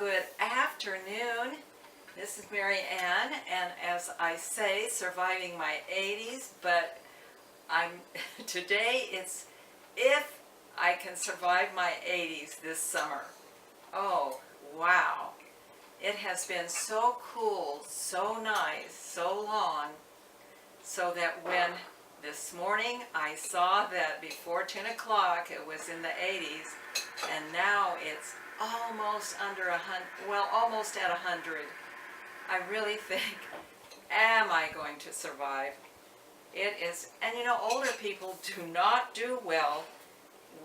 Good afternoon. This is Mary Ann, and as I say, surviving my 80s, but today it's if I can survive my 80s this summer. Oh, wow. It has been so cool, so nice, so long, so that when this morning I saw that before 10 o'clock it was in the 80s, and now it's almost under 100, well, almost at 100. I really think, am I going to survive? It is, and older people do not do well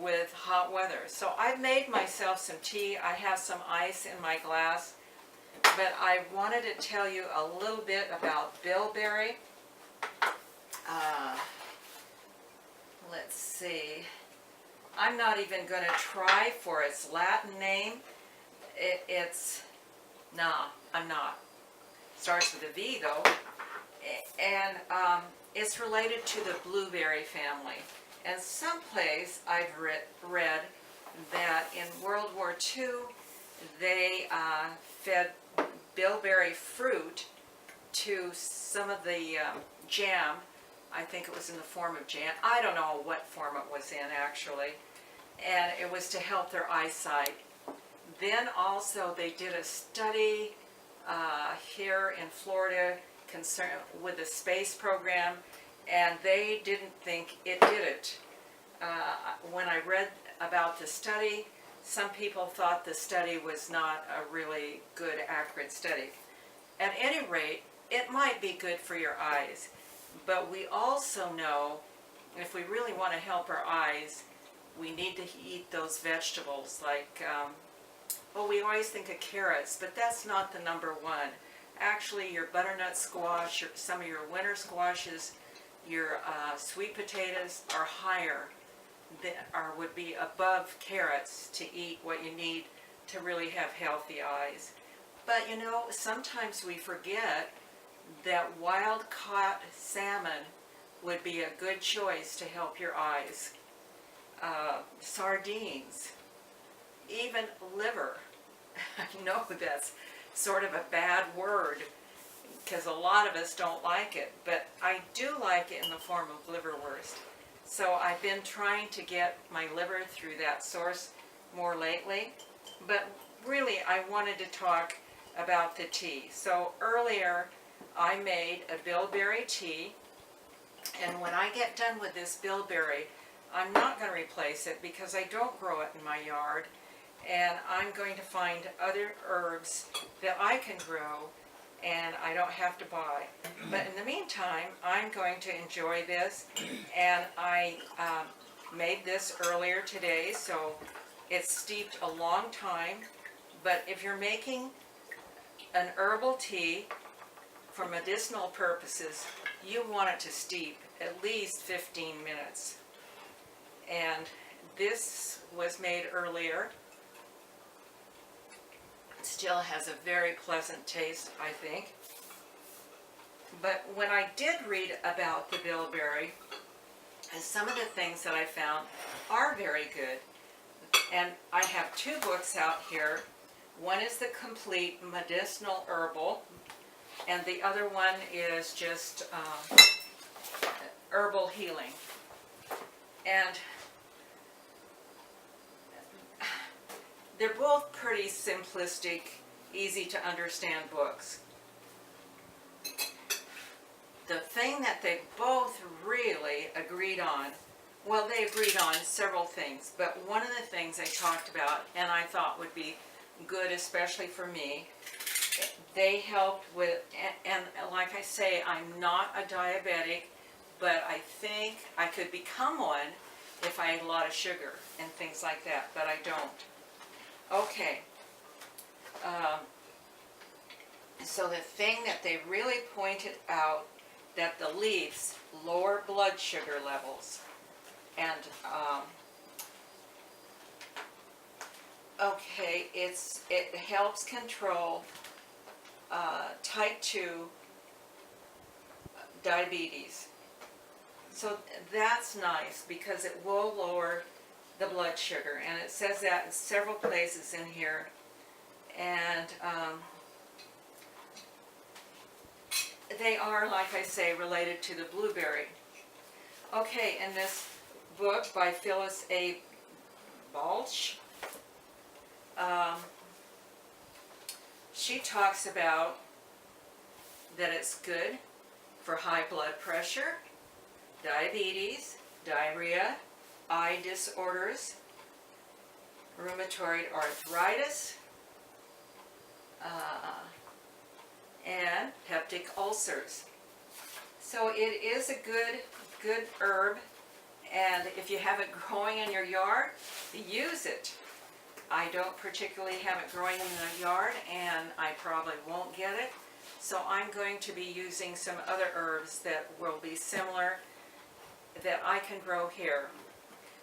with hot weather. So I've made myself some tea. I have some ice in my glass, but I wanted to tell you a little bit about Billberry. Let's see. I'm not even going to try for its Latin name. I'm not. Starts with a V though. And it's related to the blueberry family. And someplace I've read that in World War II they fed bilberry fruit to some of the jam. I think it was in the form of jam. I don't know what form it was in actually. And it was to help their eyesight. Then also they did a study here in Florida with the space program, and they didn't think it did it. When I read about the study, some people thought the study was not a really good, accurate study. At any rate, it might be good for your eyes, but we also know if we really want to help our eyes, we need to eat those vegetables like, we always think of carrots, but that's not the number one. Actually, your butternut squash, some of your winter squashes, your sweet potatoes are higher, would be above carrots to eat what you need to really have healthy eyes. But sometimes we forget that wild-caught salmon would be a good choice to help your eyes. Sardines, even liver. I know that's sort of a bad word because a lot of us don't like it, but I do like it in the form of liverwurst. So I've been trying to get my liver through that source more lately, but really I wanted to talk about the tea. So earlier I made a bilberry tea, and when I get done with this bilberry, I'm not going to replace it because I don't grow it in my yard, and I'm going to find other herbs that I can grow and I don't have to buy. But in the meantime, I'm going to enjoy this, and I made this earlier today, so it's steeped a long time. But if you're making an herbal tea for medicinal purposes, you want it to steep at least 15 minutes. And this was made earlier. It still has a very pleasant taste, I think. But when I did read about the bilberry, some of the things that I found are very good. And I have two books out here. One is the Complete Medicinal Herbal, and the other one is just Herbal Healing. And they're both pretty simplistic, easy to understand books. The thing that they both really agreed on, well, they agreed on several things, but one of the things they talked about, and I thought would be good especially for me, they helped with, and like I say, I'm not a diabetic, but I think I could become one if I ate a lot of sugar and things like that, but I don't. Okay, so the thing that they really pointed out, that the leaves lower blood sugar levels, and okay, it helps control type 2 diabetes. So that's nice because it will lower the blood sugar, and it says that in several places in here. and they are, like I say, related to the blueberry. Okay, in this book by Phyllis A. Balch, she talks about that it's good for high blood pressure, diabetes, diarrhea, eye disorders, rheumatoid arthritis, and peptic ulcers. So it is a good herb, and if you have it growing in your yard, use it. I don't particularly have it growing in the yard, and I probably won't get it, so I'm going to be using some other herbs that will be similar that I can grow here.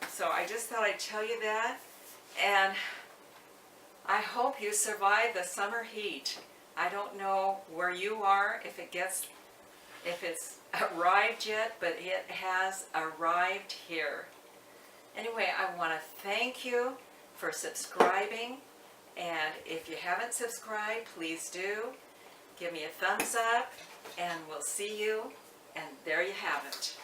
So I just thought I'd tell you that, and I hope you survive the summer heat. I don't know where you are, if it's arrived yet, but it has arrived here. Anyway, I want to thank you for subscribing, and if you haven't subscribed, please do. Give me a thumbs up, and we'll see you, and there you have it.